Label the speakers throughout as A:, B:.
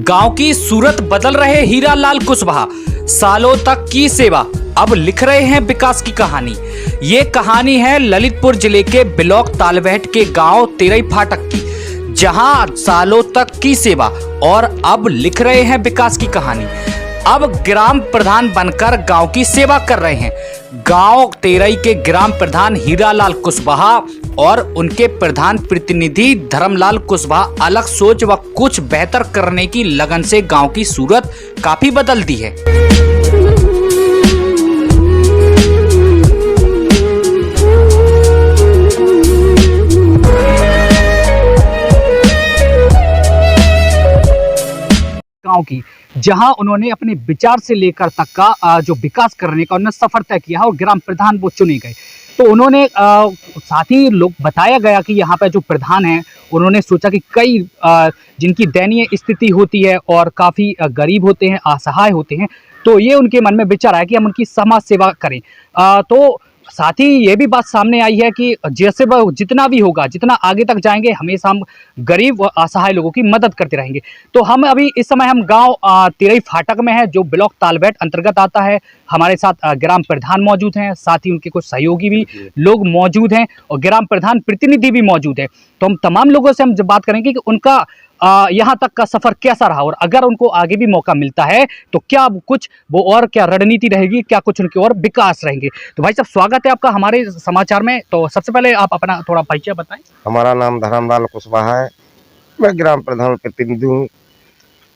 A: गांव की सूरत बदल रहे हीरालाल कुशवाहा, सालों तक की सेवा, अब लिख रहे हैं विकास की कहानी। ये कहानी है ललितपुर जिले के ब्लॉक तालबेहट के गांव तेरई फाटक की, जहां सालों तक की सेवा और अब लिख रहे हैं विकास की कहानी। अब ग्राम प्रधान बनकर गांव की सेवा कर रहे हैं। गांव तेरई के ग्राम प्रधान हीरालाल कुशवाहा और उनके प्रधान प्रतिनिधि धर्मलाल कुशवाहा अलग सोच व कुछ बेहतर करने की लगन से गांव की सूरत काफी बदल दी है। गांव की जहां उन्होंने अपने विचार से लेकर तक का जो विकास करने का उन्होंने सफर तय किया है और ग्राम प्रधान वो चुने गए। तो उन्होंने साथ ही लोग बताया गया कि यहाँ पे जो प्रधान हैं उन्होंने सोचा कि कई जिनकी दयनीय स्थिति होती है और काफ़ी गरीब होते हैं, असहाय होते हैं, तो ये उनके मन में विचार आया कि हम उनकी समाज सेवा करें। तो साथ ही ये भी बात सामने आई है कि जैसे वह जितना भी होगा, जितना आगे तक जाएंगे, हमेशा हम गरीब व असहाय लोगों की मदद करते रहेंगे। तो हम अभी इस समय हम गांव तेरई फाटक में है, जो ब्लॉक तालबेहट अंतर्गत आता है। हमारे साथ ग्राम प्रधान मौजूद हैं, साथ ही उनके कुछ सहयोगी भी लोग मौजूद हैं और ग्राम प्रधान प्रतिनिधि भी मौजूद है। तो हम तमाम लोगों से हम जब बात करेंगे कि उनका यहाँ तक का सफर कैसा रहा और अगर उनको आगे भी मौका मिलता है तो क्या कुछ वो और क्या रणनीति रहेगी, क्या कुछ उनके और विकास रहेंगे। तो भाई साहब, स्वागत है आपका हमारे समाचार में। तो सबसे पहले आप अपना थोड़ा परिचय बताएं।
B: हमारा नाम धर्मलाल कुशवाहा है, मैं ग्राम प्रधान प्रतिनिधि हूँ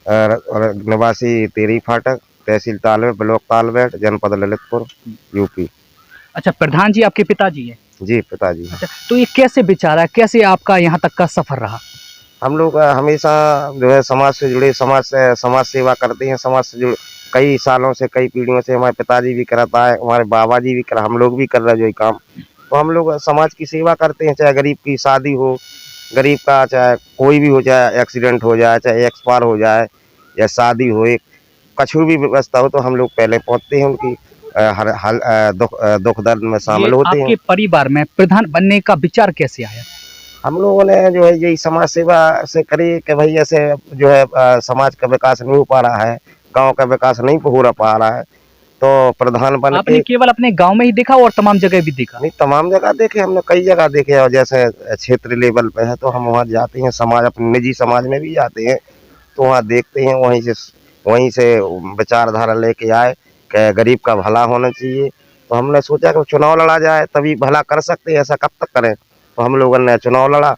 B: और निवासी तेरई फाटक, तहसील तालबेहट, ब्लॉक तालबेहट, जनपद ललितपुर, यूपी।
A: अच्छा, प्रधान जी आपके पिताजी हैं?
B: जी, पिताजी।
A: अच्छा, तो ये कैसे विचार है, कैसे आपका यहाँ तक का सफर रहा?
B: हम लोग हमेशा जो है समाज से जुड़े, समाज सेवा करते हैं। समाज से जुड़े कई सालों से, कई पीढ़ियों से हमारे पिताजी भी कराता है, हमारे बाबा जी भी हम लोग भी कर रहे हैं जो ये काम। तो हम लोग समाज की सेवा करते हैं, चाहे गरीब की शादी हो, गरीब का चाहे कोई भी हो, चाहे एक्सीडेंट हो जाए, चाहे एक्सपायर हो जाए या शादी हो, एक कछु भी व्यवस्था हो, तो हम लोग पहले पहुँचते हैं उनकी हर दुख दर्द में शामिल होते हैं।
A: आपके परिवार में प्रधान बनने का विचार कैसे आया?
B: हम लोगों ने जो है यही समाज सेवा से करी कि भाई ऐसे जो है समाज का विकास नहीं हो पा रहा है, गांव का विकास नहीं हो पा रहा है, तो प्रधान बन
A: आपने केवल अपने गांव में ही देखा और तमाम जगह भी देखा?
B: नहीं, तमाम जगह देखे, हमने कई जगह देखे। और जैसे क्षेत्र लेवल पे है तो हम वहाँ जाते हैं, समाज अपने निजी समाज में भी जाते हैं, तो वहाँ देखते हैं, वहीं से विचारधारा लेके आए कि गरीब का भला होना चाहिए। तो हमने सोचा कि चुनाव लड़ा जाए, तभी भला कर सकते हैं, ऐसा कब तक करें। तो हम लोगों ने चुनाव लड़ा,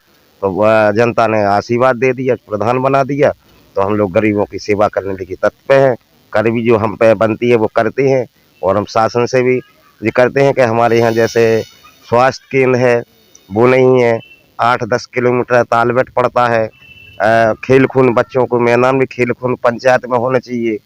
B: तो जनता ने आशीर्वाद दे दिया, प्रधान बना दिया। तो हम लोग गरीबों की सेवा करने के तत्पर हैं, कर भी जो हम पे बनती है वो करते हैं। और हम शासन से भी ये करते हैं कि हमारे यहाँ जैसे स्वास्थ्य केंद्र है वो नहीं है, 8-10 किलोमीटर तालबेहट पड़ता है। खेल कूद बच्चों को मैदान भी खेल कूद पंचायत में होना चाहिए।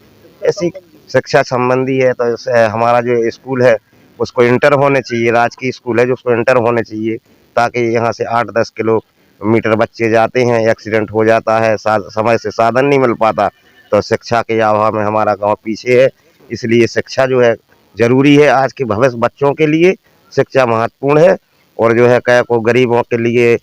B: ऐसी शिक्षा संबंधी है तो हमारा जो स्कूल है उसको इंटर होने चाहिए, राजकीय स्कूल है जो उसको इंटर होने चाहिए, ताकि यहाँ से 8-10 किलोमीटर बच्चे जाते हैं, एक्सीडेंट हो जाता है, समय से साधन नहीं मिल पाता, तो शिक्षा के अभाव में हमारा गांव पीछे है। इसलिए शिक्षा जो है जरूरी है, आज के भविष्य बच्चों के लिए शिक्षा महत्वपूर्ण है। और जो है क्या को गरीबों के लिए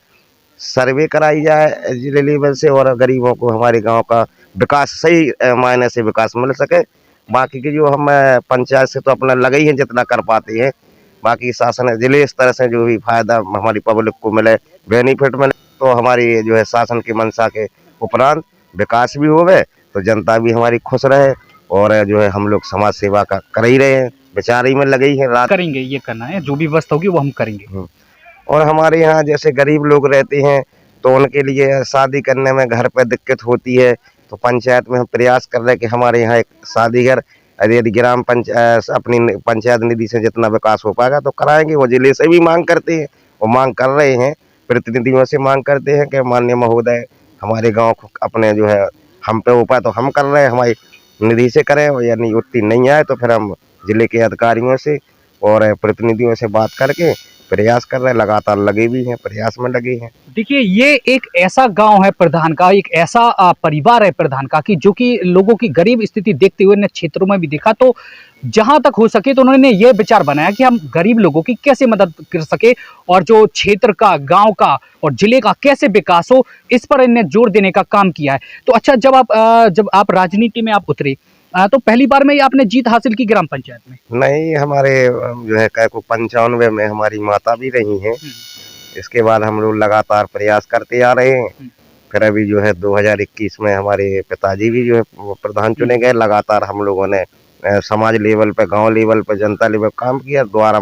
B: सर्वे कराई जाए जिले लेवल से, और गरीबों को हमारे गांव का विकास सही मायने से विकास मिल सके। बाकी की जो हम पंचायत से तो अपना लगे ही हैं जितना कर पाते हैं, बाकी शासन जिले स्तर से जो भी फायदा हमारी पब्लिक को मिले, बेनिफिट मिले, तो हमारी जो है शासन की मंशा के उपरांत विकास भी होवे, तो जनता भी हमारी खुश रहे। और जो है हम लोग समाज सेवा का कर ही रहे हैं, बेचारी में लगे ही हैं, रात
A: करेंगे, ये करना है, जो भी व्यवस्था होगी वो हम करेंगे।
B: और हमारे यहाँ जैसे गरीब लोग रहते हैं तो उनके लिए शादी करने में घर पर दिक्कत होती है, तो पंचायत में हम प्रयास कर रहे हैं कि हमारे यहाँ एक शादी घर यदि ग्राम पंचायत अपनी पंचायत निधि से जितना विकास हो पाएगा तो कराएंगे। वो जिले से भी मांग करते हैं, वो मांग कर रहे हैं, प्रतिनिधियों से मांग करते हैं कि माननीय महोदय हमारे गांव को अपने जो है हम पे उपाय तो हम कर रहे हैं, हमारी निधि से करें, और यानी उतनी नहीं आए तो फिर हम जिले के अधिकारियों से और प्रतिनिधियों से बात करके प्रयास कर रहे हैं, लगातार लगे भी हैं, प्रयास में लगे हैं।
A: देखिए, ये एक ऐसा गांव है प्रधान का, एक ऐसा परिवार है प्रधान का कि जो कि लोगों की गरीब स्थिति देखते हुए ने क्षेत्रों में भी देखा, तो जहां तक हो सके तो उन्होंने ये विचार बनाया कि हम गरीब लोगों की कैसे मदद कर सके और जो क्षेत्र का, गांव का और जिले का कैसे विकास हो, इस पर इन्हें जोर देने का काम किया है। तो अच्छा, जब आप राजनीति में आप उतरे, तो पहली बार में ही आपने जीत हासिल की ग्राम पंचायत में?
B: नहीं, हमारे जो है क्या को 95 में हमारी माता भी रही हैं। इसके बाद हम लोग लगातार प्रयास करते आ रहे हैं। फिर अभी जो है 2021 में हमारे पिताजी भी जो है वो प्रधान चुने गए। लगातार हम लोगों ने समाज लेवल पे, गांव लेवल पे, जनता लेवल पे काम किया। द्वारा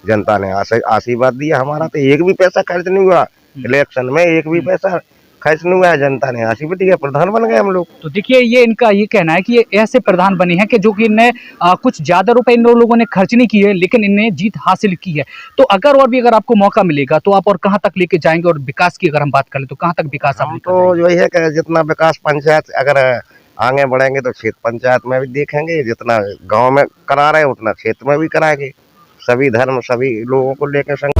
B: जनता ने आशीर्वाद दिया। हमारा तो एक भी पैसा खर्च नहीं हुआ इलेक्शन में, एक भी पैसा खर्च नहीं हुआ है। जनता ने आशीर्वाद दिया, प्रधान बन गए हम लोग।
A: तो देखिए, ये इनका ये कहना है कि ये ऐसे प्रधान बने हैं कि जो कि इनने कुछ ज्यादा रुपए इन लोगों ने खर्च नहीं किए, लेकिन इनने जीत हासिल की है। तो अगर आपको मौका मिलेगा तो आप और कहां तक लेके जाएंगे, और विकास की अगर हम बात करें तो कहां तक विकास आप
B: हम
A: लेकर
B: तो
A: जाएंगे?
B: जो है कि जितना विकास पंचायत अगर आगे बढ़ेंगे तो क्षेत्र पंचायत में भी देखेंगे, जितना गांव में करा रहे हैं उतना क्षेत्र में भी कराएंगे। सभी धर्म, सभी लोगों को लेकर संग।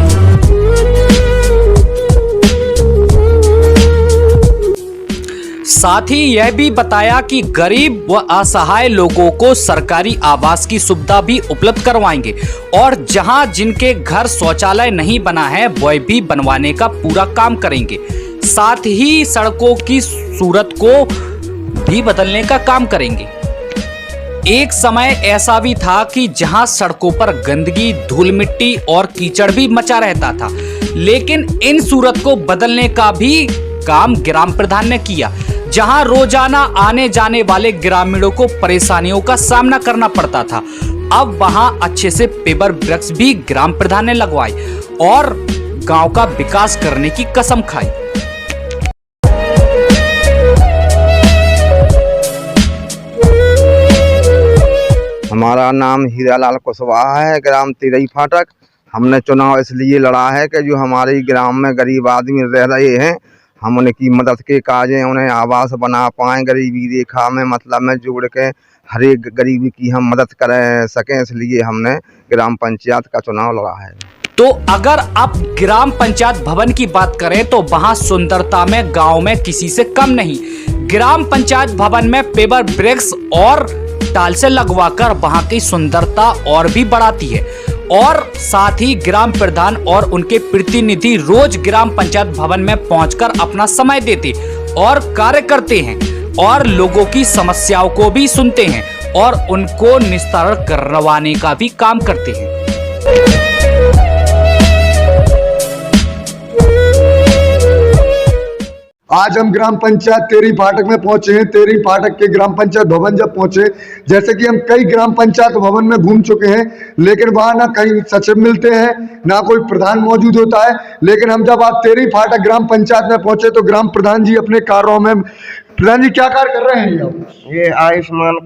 A: साथ ही यह भी बताया कि गरीब व असहाय लोगों को सरकारी आवास की सुविधा भी उपलब्ध करवाएंगे और जहां जिनके घर शौचालय नहीं बना है वह भी बनवाने का पूरा काम करेंगे। साथ ही सड़कों की सूरत को भी बदलने का काम करेंगे। एक समय ऐसा भी था कि जहां सड़कों पर गंदगी, धूल मिट्टी और कीचड़ भी मचा रहता था, लेकिन इन सूरत को बदलने का भी काम ग्राम प्रधान ने किया। जहां रोजाना आने जाने वाले ग्रामीणों को परेशानियों का सामना करना पड़ता था, अब वहां अच्छे से पेवर ब्रिक्स भी ग्राम प्रधान ने लगवाए और गांव का विकास करने की कसम खाई।
C: हमारा नाम हीरालाल कुशवाहा है, ग्राम तिरई फाटक। हमने चुनाव इसलिए लड़ा है कि जो हमारे ग्राम में गरीब आदमी रह रहे हैं, हम उनकी मदद के काजें, उन्हें आवास बना पाएँ, गरीबी रेखा में मतलब में जोड़ के हर एक गरीबी की हम मदद कर सकें, इसलिए हमने ग्राम पंचायत का चुनाव लड़ा है।
A: तो अगर आप ग्राम पंचायत भवन की बात करें तो वहां सुंदरता में गांव में किसी से कम नहीं। ग्राम पंचायत भवन में पेवर ब्रिक्स और टाल से लगवाकर वहां की सुंदरता और भी बढ़ाती है और साथ ही ग्राम प्रधान और उनके प्रतिनिधि रोज ग्राम पंचायत भवन में पहुंचकर अपना समय देते और कार्य करते हैं और लोगों की समस्याओं को भी सुनते हैं और उनको निस्तारण करवाने का भी काम करते हैं।
D: आज हम ग्राम पंचायत तेरी फाटक में पहुंचे हैं। तेरी फाटक के ग्राम पंचायत भवन जब पहुंचे, जैसे कि हम कई ग्राम पंचायत भवन में घूम चुके हैं, लेकिन वहां ना कहीं सचिव मिलते हैं, ना कोई प्रधान मौजूद होता है। लेकिन हम जब आज तेरी फाटक ग्राम पंचायत में पहुंचे तो ग्राम प्रधान जी अपने कार्यों में, प्रधान जी क्या कार्य कर रहे हैं?
B: ये आयुष्मान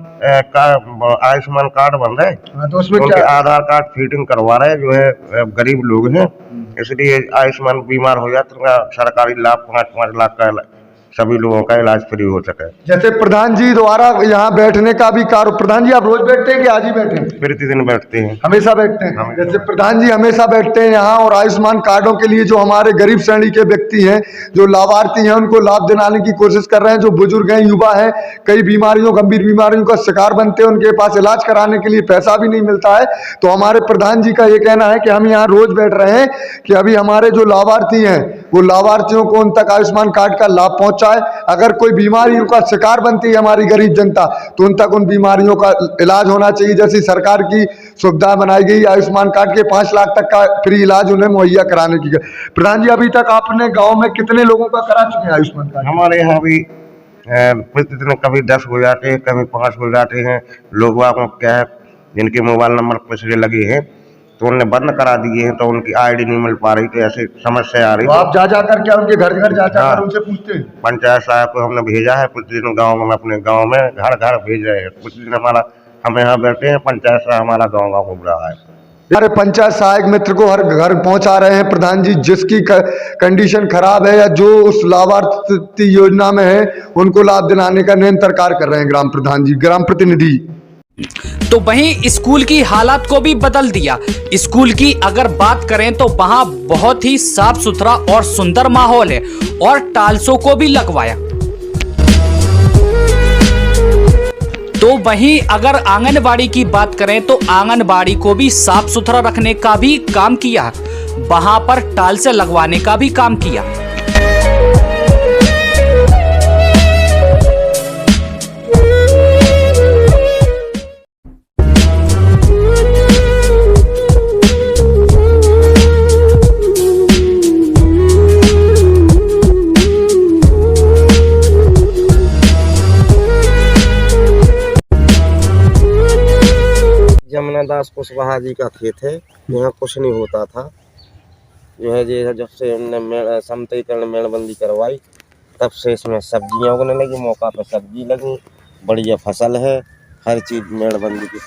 B: कार्ड बन रहे हैं,
D: तो उसमें
B: उनके
D: क्या
B: आधार कार्ड फीडिंग करवा रहे हैं। जो है गरीब लोग हैं, इसलिए आयुष्मान बीमार हो जाए तो उनका सरकारी लाभ 5-5 लाख का सभी लोगों का इलाज फ्री हो सके।
D: जैसे प्रधान जी द्वारा यहाँ बैठने का भी कार्य, प्रधान जी आप रोज बैठते हैं कि आज ही बैठे हैं?
B: प्रतिदिन बैठते हैं,
D: हमेशा बैठते हैं। जैसे प्रधान जी हमेशा बैठते हैं यहाँ और आयुष्मान कार्डों के लिए जो हमारे गरीब श्रेणी के व्यक्ति हैं, जो लाभार्थी हैं, उनको लाभ दिलाने की कोशिश कर रहे हैं। जो बुजुर्ग हैं, युवा हैं, कई बीमारियों, गंभीर बीमारियों का शिकार बनते हैं, उनके पास इलाज कराने के लिए पैसा भी नहीं मिलता है। तो हमारे प्रधान जी का ये कहना है कि हम यहाँ रोज बैठ रहे हैं कि अभी हमारे जो लाभार्थी हैं वो लाभार्थियों को उन तक आयुष्मान कार्ड का लाभ पहुंचाए। अगर कोई बीमारियों का शिकार बनती है हमारी गरीब जनता, तो उन तक उन बीमारियों का इलाज होना चाहिए। जैसी सरकार की सुविधा बनाई गई आयुष्मान कार्ड के 5 लाख तक का फ्री इलाज उन्हें मुहैया कराने की। प्रधान जी, अभी तक आपने गांव में कितने लोगों का करा चुके हैं आयुष्मान कार्ड?
B: हमारे यहाँ भी प्रतिदिन कभी 10 हो जाते हैं, कभी 5 हो जाते हैं। लोग क्या है, जिनके मोबाइल नंबर पिछले लगे हैं तो उन्हें बंद करा दिए हैं, तो उनकी आईडी नहीं मिल पा रही, तो ऐसी समस्या आ रही।
D: तो आप जा जाकर क्या उनके घर घर जाकर उनसे पूछते हैं?
B: पंचायत साहब को हमने भेजा है, प्रतिदिन गाँव में, अपने गाँव में घर घर भेज रहे हैं। प्रतिदिन हम यहाँ बैठे हैं, पंचायत साहब हमारा गाँव गाँव घूम रहा है।
D: हमारे पंचायत सहायक मित्र को हर घर पहुंचा रहे हैं प्रधान जी। जिसकी कंडीशन खराब है या जो उस लाभार्थी योजना में है, उनको लाभ दिलाने का निरंतर कार्य कर रहे हैं ग्राम प्रधान जी, ग्राम प्रतिनिधि।
A: तो वहीं स्कूल की हालात को भी बदल दिया। स्कूल की अगर बात करें तो वहां बहुत ही साफ सुथरा और सुंदर माहौल है और टाइल्सों को भी लगवाया। तो वहीं अगर आंगनबाड़ी की बात करें तो आंगनबाड़ी को भी साफ सुथरा रखने का भी काम किया, वहां पर टाइल्स लगवाने का भी काम किया।
B: जमुना दास कुशवाहा जी का खेत है, यहाँ कुछ नहीं होता था। जो है ये जब से हमने समतलीकरण मेड़बंदी करवाई तब से इसमें सब्जियां उगने लगी, मौका पर सब्जी लगी, बढ़िया फसल है, हर चीज मेड़बंदी की।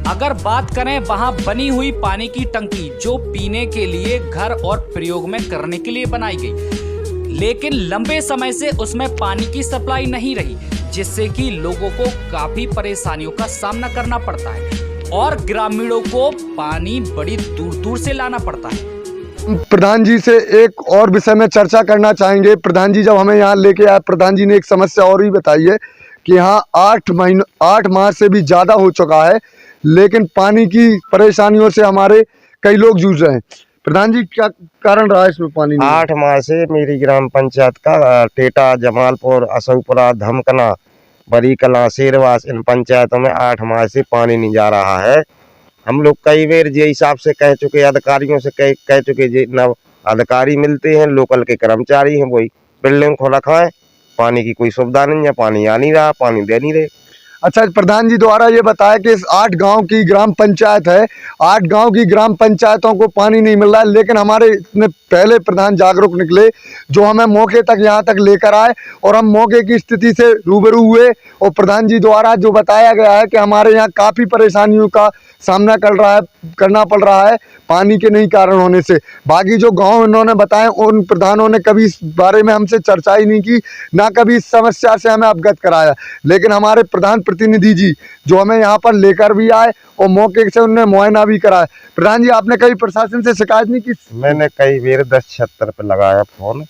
A: अगर बात करें वहां बनी हुई पानी की टंकी जो पीने के लिए घर और प्रयोग में करने के लिए बनाई गई, लेकिन लंबे समय से उसमें पानी की सप्लाई नहीं रही, जिससे कि लोगों को काफी परेशानियों का सामना करना पड़ता है और ग्रामीणों को पानी बड़ी दूर दूर से लाना पड़ता है।
D: प्रधान जी से एक और विषय में चर्चा करना चाहेंगे। प्रधान जी जब हमें यहाँ लेके आए, प्रधान जी ने एक समस्या और भी बताई है कि यहाँ 8 माह से भी ज़्यादा हो चुका है, लेकिन पानी की परेशानियों से हमारे कई लोग जूझ रहे हैं। प्रधान जी क्या कारण रहा है इसमें पानी नहीं?
B: 8 माह से मेरी ग्राम पंचायत का टेटा, जमालपुर, असऊपुरा, धमकना, बड़ी कला, शेरवास, इन पंचायतों में 8 माह से पानी नहीं जा रहा है। हम लोग कई बार जे हिसाब से कह चुके, अधिकारियों से कह चुके, जे नव अधिकारी मिलते हैं, लोकल के कर्मचारी हैं, वही बिल्डिंग को रखा है, पानी की कोई सुविधा नहीं है, पानी आ नहीं रहा, पानी दे नहीं रहे।
D: अच्छा, प्रधान जी द्वारा ये बताया कि इस 8 गांव की ग्राम पंचायत है, 8 गांव की ग्राम पंचायतों को पानी नहीं मिल रहा है, लेकिन हमारे इतने पहले प्रधान जागरूक निकले जो हमें मौके तक यहाँ तक लेकर आए और हम मौके की स्थिति से रूबरू हुए और प्रधान जी द्वारा जो बताया गया है कि हमारे यहाँ काफ़ी परेशानियों का सामना करना पड़ रहा है पानी के नहीं कारण होने से। बाकी जो गांव इन्होंने बताए उन प्रधानों ने कभी इस बारे में हमसे चर्चा ही नहीं की, ना कभी इस समस्या से हमें अवगत कराया, लेकिन हमारे प्रधान प्रतिनिधि जी जो हमें यहाँ पर लेकर भी आए और मौके से उन्होंने मुआयना भी कराया। प्रधान जी आपने कभी प्रशासन से शिकायत नहीं की?
B: मैंने कई बार 1076 पे लगाया फोन,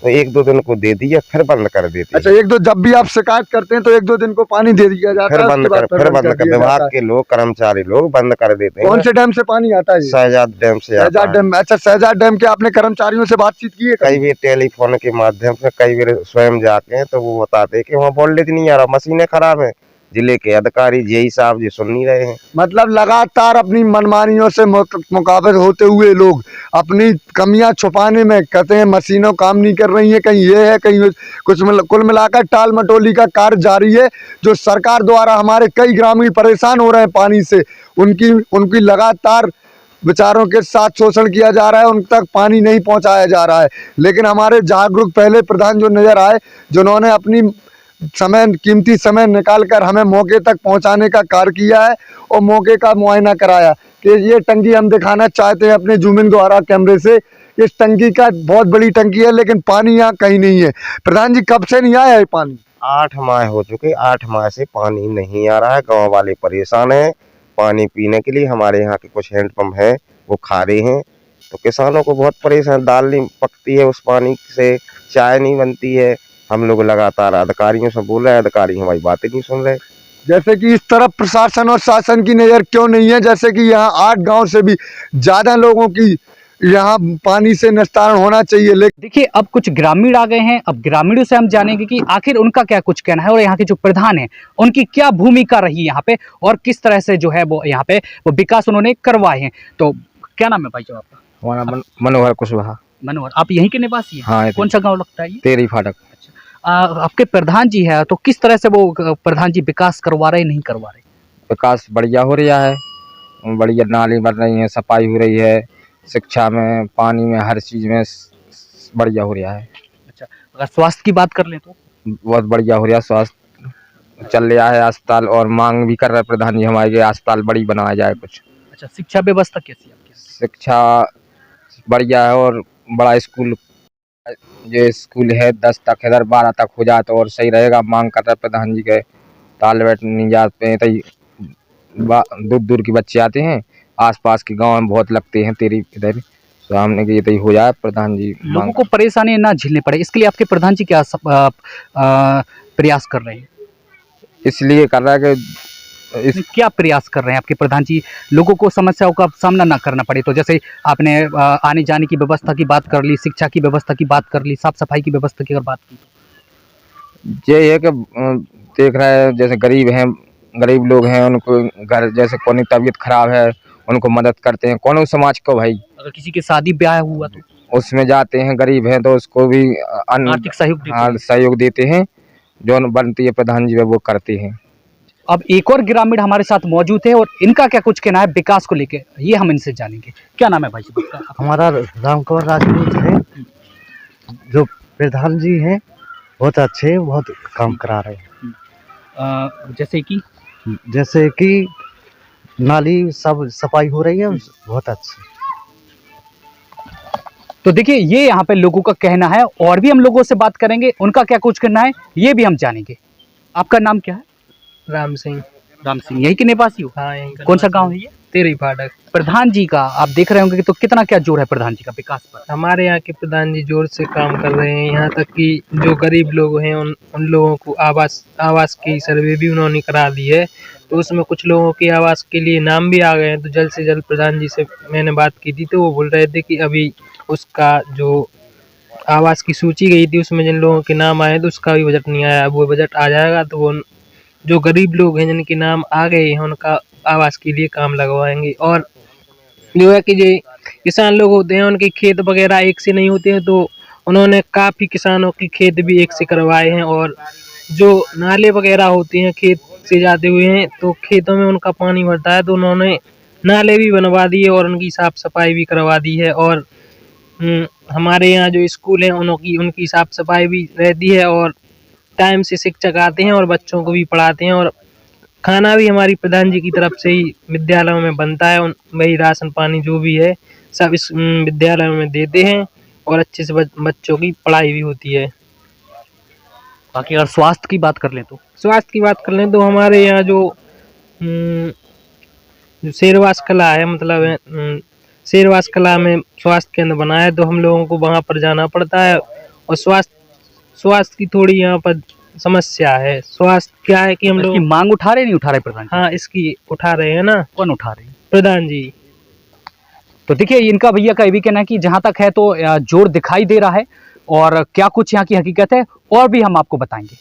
B: तो 1-2 दिन को दे दिया, फिर बंद कर देते।
D: अच्छा, 1-2 जब भी आप शिकायत करते हैं तो 1-2 दिन को पानी दे दिया जाता है,
B: फिर बंद कर विभाग के लोग, कर्मचारी लोग बंद कर देते हैं।
D: कौन से डैम से पानी आता है?
B: शहजाद डैम से आता है।
D: शहजाद डैम। अच्छा, शहजाद डैम के आपने कर्मचारियों से बातचीत की है?
B: कई बार टेलीफोन के माध्यम से, कई बार स्वयं जाते हैं, तो वो बताते हैं कि वहाँ वोल्टेज नहीं आ रहा, मशीनें खराब है। जिले के अधिकारी जेई साहब जी सुन नहीं रहे हैं।
D: मतलब लगातार अपनी मनमानियों से मुकाबले होते हुए लोग अपनी कमियां छुपाने में कहते हैं मशीनों काम नहीं कर रही है, कहीं ये है, कहीं कुछ कुल मिलाकर टाल मटोली का कार्य जारी है, जो सरकार द्वारा हमारे कई ग्रामीण परेशान हो रहे हैं पानी से। उनकी लगातार विचारों के साथ शोषण किया जा रहा है, उन तक पानी नहीं पहुंचाया जा रहा है। लेकिन हमारे जागरूक पहले प्रधान जो नजर आए, जिन्होंने अपनी कीमती समय निकालकर हमें मौके तक पहुंचाने का कार्य किया है और मौके का मुआयना कराया कि ये टंकी हम दिखाना चाहते हैं अपने जूम इन द्वारा कैमरे से। इस टंकी का बहुत बड़ी टंकी है, लेकिन पानी यहाँ कहीं नहीं है। प्रधान जी कब से नहीं आया है पानी?
B: 8 माह हो चुके, 8 माह से पानी नहीं आ रहा है। गाँव वाले परेशान हैं पानी पीने के लिए। हमारे यहाँ के कुछ हैंडपम्प हैं, वो खारे हैं, तो किसानों को बहुत परेशान, दाल नहीं पकती है उस पानी से, चाय नहीं बनती है। हम लोग लगातार अधिकारियों से बोल रहे हैं, अधिकारी हमारी बातें नहीं सुन रहे।
D: जैसे कि इस तरफ प्रशासन और शासन की नज़र क्यों नहीं है? जैसे कि यहाँ 8 गांव से भी ज़्यादा लोगों की यहाँ पानी से निस्तारण होना चाहिए। लेकिन
A: देखिए अब कुछ ग्रामीण आ गए हैं, अब ग्रामीणों से हम जानेंगे कि आखिर उनका क्या कुछ कहना है और यहाँ के जो प्रधान हैं उनकी क्या भूमिका रही यहाँ पे और किस तरह से जो है वो यहाँ पे वो विकास उन्होंने करवाए हैं। तो क्या नाम है भाई जो आपका?
C: हमारा मनोहर कुशवाहा।
A: मनोहर, आप यहीं के निवासी हैं?
C: हाँ,
A: कौन सा गाँव लगता है ये?
C: तेरी फाटक।
A: आपके प्रधान जी है, तो किस तरह से वो प्रधान जी विकास करवा रहे नहीं करवा रहे?
C: विकास बढ़िया हो रहा है, बढ़िया नाली बन रही है, सफाई हो रही है, शिक्षा में, पानी में, हर चीज़ में बढ़िया हो रहा है।
A: अच्छा, अगर स्वास्थ्य की बात कर लें तो
C: बहुत बढ़िया हो रहा है, स्वास्थ्य चल रहा है, अस्पताल, और मांग भी कर रहे प्रधान जी हमारे के अस्पताल बड़ी बनाया जाए कुछ।
A: अच्छा, शिक्षा व्यवस्था कैसी है आपकी?
C: शिक्षा बढ़िया है और बड़ा स्कूल जो स्कूल है 10 तक इधर 12 तक हो जाए तो और सही रहेगा। मांग कर रहे प्रधान जी के ताल बैठ नहीं जाते हैं तो दूर दूर के बच्चे आते हैं, आसपास के गांव में बहुत लगते हैं तेरी इधर, तो हमने कि ये तो हो जाए प्रधान जी
A: लोगों को परेशानी ना झेलनी पड़े, इसके लिए आपके प्रधान जी क्या प्रयास कर रहे हैं?
C: इसलिए कर रहा है कि
A: क्या प्रयास कर रहे हैं आपके प्रधान जी, लोगों को समस्याओं का सामना ना करना पड़े? तो जैसे आपने आने जाने की व्यवस्था की बात कर ली, शिक्षा की व्यवस्था की बात कर ली, साफ सफाई की व्यवस्था की अगर बात की,
C: ये है कि देख रहा है जैसे गरीब लोग हैं, उनको घर जैसे कौन तबीयत खराब है उनको मदद करते हैं, कौन समाज को भाई
A: अगर किसी की शादी ब्याह हुआ तो
C: उसमें जाते हैं, गरीब हैं तो उसको भी
A: आर्थिक सहयोग देते हैं।
C: सहयोग देते हैं, जो बनती है प्रधान जी वो करते हैं।
A: अब एक और ग्रामीण हमारे साथ मौजूद है और इनका क्या कुछ कहना है विकास को लेके, ये हम इनसे जानेंगे। क्या नाम है भाई साहब आपका?
E: हमारा रामकुमार राजपूत है, जो प्रधान जी हैं बहुत अच्छे, बहुत काम करा रहे हैं। जैसे कि नाली सब सफाई हो रही है, बहुत अच्छी।
A: तो देखिए ये यहाँ पे लोगों का कहना है, और भी हम लोगों से बात करेंगे, उनका क्या कुछ कहना है ये भी हम जानेंगे। आपका नाम क्या है?
F: राम सिंह।
A: राम सिंह, यही के निवासी हो?
F: हाँ, यहीं का।
A: कौन सा गांव है ये?
F: तेरी फाटक।
A: प्रधान जी का आप देख रहे होंगे कि तो कितना क्या जोर है प्रधान जी का विकास पर?
F: हमारे यहाँ के प्रधान जी जोर से काम कर रहे हैं, यहाँ तक कि जो गरीब लोग हैं उन लोगों को आवास की सर्वे भी उन्होंने करा दी है, तो उसमें कुछ लोगों के आवास के लिए नाम भी आ गए हैं। तो जल्द से जल्द प्रधान जी से मैंने बात की थी, तो वो बोल रहे थे कि अभी उसका जो आवास की सूची गई थी उसमें जिन लोगों के नाम आए तो उसका भी बजट नहीं आया। वो बजट आ जाएगा तो वो जो गरीब लोग हैं जिनके नाम आ गए हैं उनका आवास के लिए काम लगवाएंगे। और जो है कि जो किसान लोग होते हैं उनके खेत वगैरह एक से नहीं होते हैं, तो उन्होंने काफ़ी किसानों के खेत भी एक से करवाए हैं। और जो नाले वगैरह होते हैं खेत से जाते हुए हैं, तो खेतों में उनका पानी भरता है, तो उन्होंने नाले भी बनवा दिए और उनकी साफ़ सफाई भी करवा दी है। और हमारे यहाँ जो स्कूल हैं उनकी साफ़ सफाई भी रहती है और टाइम से शिक्षक आते हैं और बच्चों को भी पढ़ाते हैं। और खाना भी हमारी प्रधान जी की तरफ से ही विद्यालयों में बनता है, वही राशन पानी जो भी है सब इस विद्यालयों में देते हैं और अच्छे से बच्चों की पढ़ाई भी होती है।
A: बाकी अगर स्वास्थ्य की बात कर लें
F: तो हमारे यहाँ जो शेरवास कला है, मतलब शेरवास कला में स्वास्थ्य केंद्र बना है, तो हम लोगों को वहाँ पर जाना पड़ता है। और स्वास्थ्य की थोड़ी यहाँ पर समस्या है। स्वास्थ्य क्या है कि हम लोग
A: मांग उठा रहे नहीं उठा रहे प्रधान जी?
F: हाँ, इसकी उठा रहे हैं ना।
A: कौन उठा रहे हैं?
F: प्रधान जी।
A: तो देखिए इनका भैया का ये भी कहना है कि जहां तक है तो जोर दिखाई दे रहा है, और क्या कुछ यहाँ की हकीकत है और भी हम आपको बताएंगे।